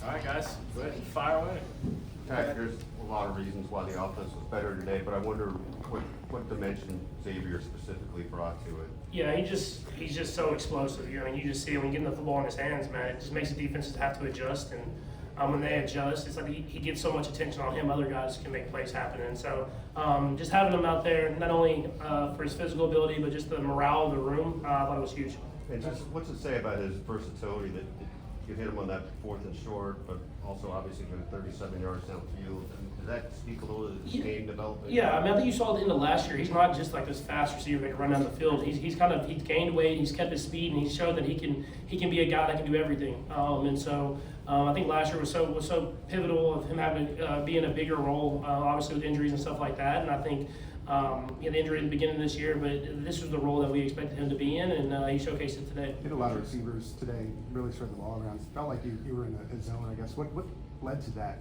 All right, guys, go ahead and fire away. Pat, there's a lot of reasons why the offense was better today, but I wonder what dimension Xavier specifically brought to it. Yeah, he's just so explosive. You just see when getting the football in his hands, man, it just makes the defenses have to adjust. And when they adjust, it's like he gets so much attention on him. Other guys can make plays happen. And so just having him out there, not only for his physical ability, but just the morale of the room, I thought it was huge. And just what's it say about his versatility that you hit him on that 4th and short, but also obviously going 37 yards downfield? Does that speak a little to his game development? Yeah, I think you saw at the end of last year, he's not just like this fast receiver that can run down the field. He's gained weight, he's kept his speed, and he's showed that he can be a guy that can do everything. And so I think last year was so pivotal of him having be in a bigger role, obviously with injuries and stuff like that. And I think he had the injury at the beginning of this year, but this was the role that we expected him to be in, and he showcased it today. Hit a lot of receivers today, really spread the ball around. It felt like you were in a zone, I guess. What led to that,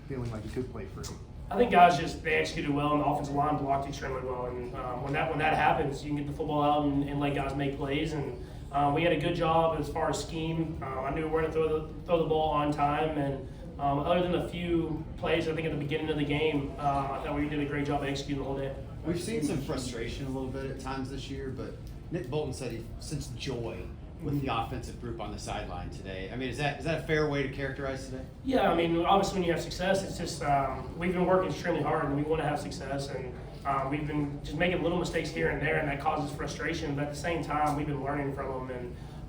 feeling like you could play free? I think guys they executed well, and the offensive line blocked extremely well. And when that happens, you can get the football out and let guys make plays. And we had a good job as far as scheme. I knew we were going to throw the ball on time, and other than a few plays, I think at the beginning of the game, I thought we did a great job of executing the whole day. We've seen some frustration a little bit at times this year, but Nick Bolton said he sensed joy with the offensive group on the sideline today. I mean, is that a fair way to characterize today? Yeah, I mean, obviously when you have success, it's just we've been working extremely hard and we want to have success, and we've been just making little mistakes here and there, and that causes frustration. But at the same time, we've been learning from them,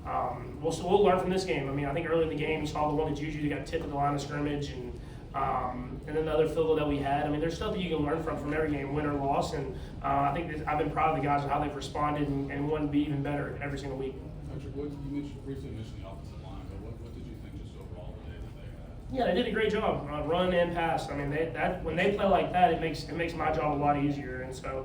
and we'll learn from this game. I mean, I think early in the game, you saw the one that Juju that got tipped at the line of scrimmage, and then the other field goal that we had. I mean, there's stuff that you can learn from every game, win or loss, and I think I've been proud of the guys and how they've responded and want to be even better every single week. Patrick, you briefly mentioned the offensive line, but what did you think just overall today that they had? Yeah, they did a great job, run and pass. I mean, when they play like that, it makes my job a lot easier. And so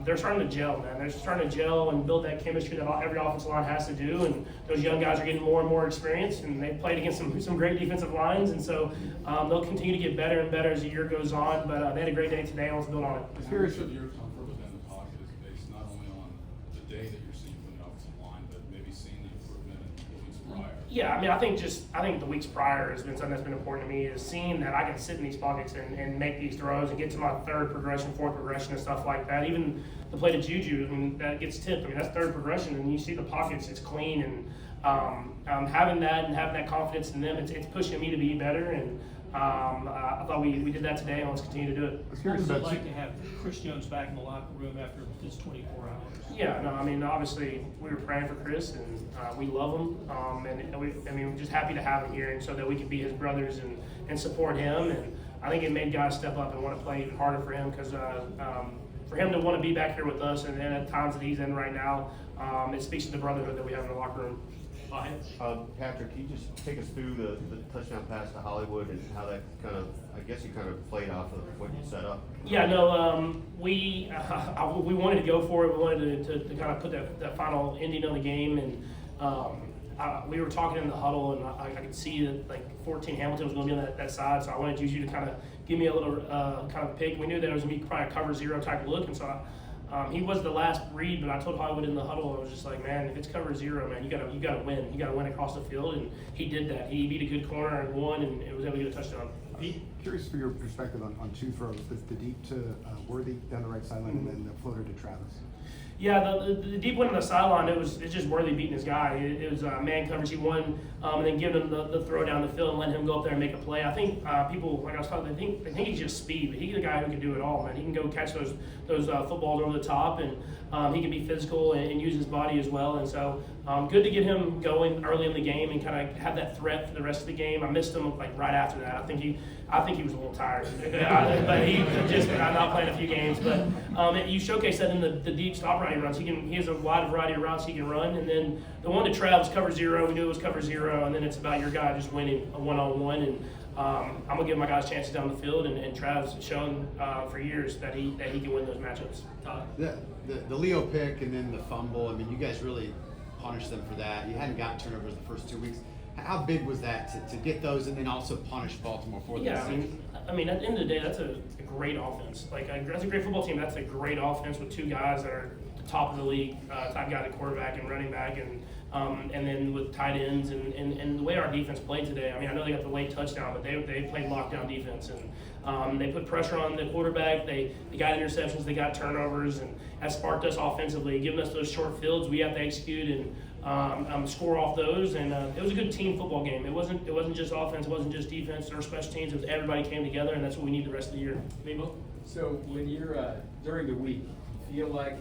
they're starting to gel, man. They're starting to gel and build that chemistry that every offensive line has to do. And those young guys are getting more and more experience, and they've played against some great defensive lines. And so they'll continue to get better and better as the year goes on. But they had a great day today, and let's build on it. How much of your comfort within the pocket is based not only on the day that you're seeing from the offensive line, but maybe seeing the improvement in the weeks prior? Yeah, I mean, I think the weeks prior has been something that's been important to me, is seeing that I can sit in these pockets and make these throws and get to my third progression, fourth progression, and stuff like that. Even the play to Juju, I mean, that gets tipped. I mean, that's third progression, and you see the pockets, it's clean, and having that confidence in them, it's pushing me to be better. And I thought we did that today, and let's continue to do it. What was it like to have Chris Jones back in the locker room after this 24 hours? Yeah, no, I mean, obviously we were praying for Chris, and we love him, and we're just happy to have him here, and so that we can be his brothers and support him. And I think it made guys step up and want to play even harder for him, because for him to want to be back here with us, and at times that he's in right now, it speaks to the brotherhood that we have in the locker room. Patrick, can you just take us through the touchdown pass to Hollywood and how that kind of, I guess you kind of played off of what you set up? Yeah, no, we wanted to go for it. We wanted to kind of put that final ending on the game, and we were talking in the huddle, and I could see that like 14 Hamilton was going to be on that side, so I wanted Juju to kind of give me a little kind of pick. We knew that it was going to be probably a cover zero type look, and so he was the last read, but I told Hollywood in the huddle, I was just like, man, if it's cover zero, man, you gotta win. You gotta win across the field, and he did that. He beat a good corner and won, and it was able to get a touchdown. Pete, curious for your perspective on two throws, the deep to Worthy down the right sideline, and then the floater to Travis. Yeah, the deep one on the sideline, it's just Worthy beating his guy. It was man coverage. He won, and then giving him the throw down the field and letting him go up there and make a play. I think people, like I was talking, they think he's just speed, but he's a guy who can do it all, man. He can go catch those footballs over the top, and he can be physical and use his body as well. And so good to get him going early in the game and kind of have that threat for the rest of the game. I missed him like right after that. I think he was a little tired, but he just not playing a few games. But you showcase that in the deep stop run he runs. He has a wide variety of routes he can run, and then the one to Travis cover zero. We knew it was cover zero, and then it's about your guy just winning a one-on-one. And I'm gonna give my guys chances down the field, and Travis has shown for years that he can win those matchups. The Leo pick and then the fumble. I mean, you guys really punished them for that. You hadn't gotten turnovers the first 2 weeks. How big was that to get those and then also punish Baltimore for them? Yeah, I mean, at the end of the day, that's a great offense. Like, that's a great football team. That's a great offense with two guys that are top of the league, top guy at quarterback and running back, and then with tight ends and the way our defense played today. I mean, I know they got the late touchdown, but they played lockdown defense, and they put pressure on the quarterback. They got interceptions, they got turnovers, and that sparked us offensively, giving us those short fields. We have to execute and score off those. And it was a good team football game. It wasn't just offense, it wasn't just defense or special teams. It was everybody came together, and that's what we need the rest of the year. Mabel? So when you're during the week, you feel like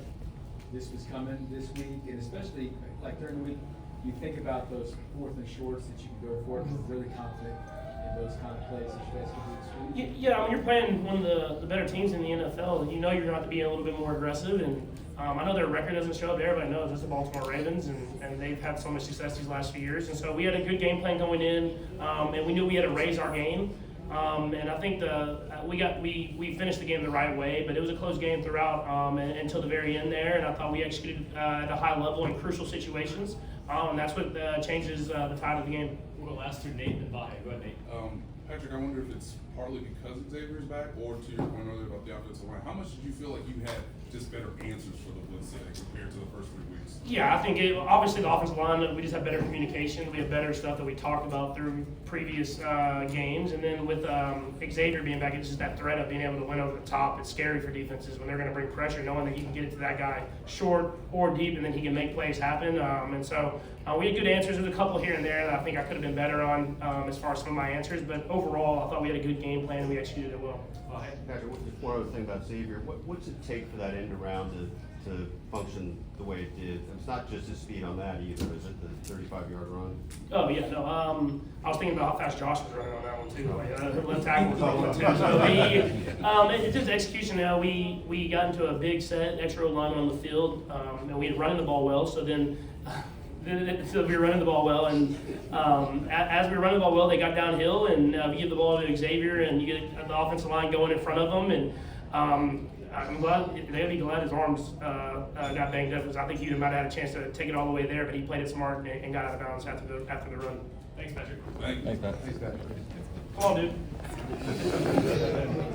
this was coming this week, and especially like during the week, you think about those 4th and shorts that you can go for because you're really confident in those kind of plays that you guys can do this week. Yeah, when you're playing one of the better teams in the NFL, you know you're going to have to be a little bit more aggressive. And I know their record doesn't show up. Everybody knows it's the Baltimore Ravens, and they've had so much success these last few years. And so we had a good game plan going in, and we knew we had to raise our game. And I think we finished the game the right way, but it was a close game throughout until the very end there. And I thought we executed at a high level in crucial situations. And that's what changes the tide of the game. We'll ask through Nate and Vahe. Go ahead, Nate. Patrick, I wonder if it's partly because Xavier's back, or to your point earlier about the offensive line. How much did you feel like you had just better answers for the blitz setting compared to the first 3 weeks? Yeah, I think obviously the offensive line, we just have better communication. We have better stuff that we talked about through previous games. And then with Xavier being back, it's just that threat of being able to win over the top. It's scary for defenses when they're going to bring pressure, knowing that you can get it to that guy short or deep, and then he can make plays happen. And so we had good answers. There's a couple here and there that I think I could have been better on as far as some of my answers. But overall, I thought we had a good game plan and we executed it well. Patrick, just one other thing about Xavier. What's it take for that end around to function the way it did? It's not just his speed on that either, is it? The 35-yard run? Oh, yeah, no. I was thinking about how fast Josh was running on that one, too. The left tackle was on one, too. So it's just execution now. We got into a big set, extra alignment on the field, and we had running the ball well. So then so we were running the ball well, and as we were running the ball well, they got downhill, and we give the ball to Xavier, and you get the offensive line going in front of them, and I'm glad they'll be glad his arms got banged up, because I think he might have had a chance to take it all the way there, but he played it smart and got out of bounds after the run. Thanks, Patrick. Thanks, Pat. Thanks, Patrick. Come on, dude.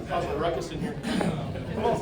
How's the ruckus in here? Come on.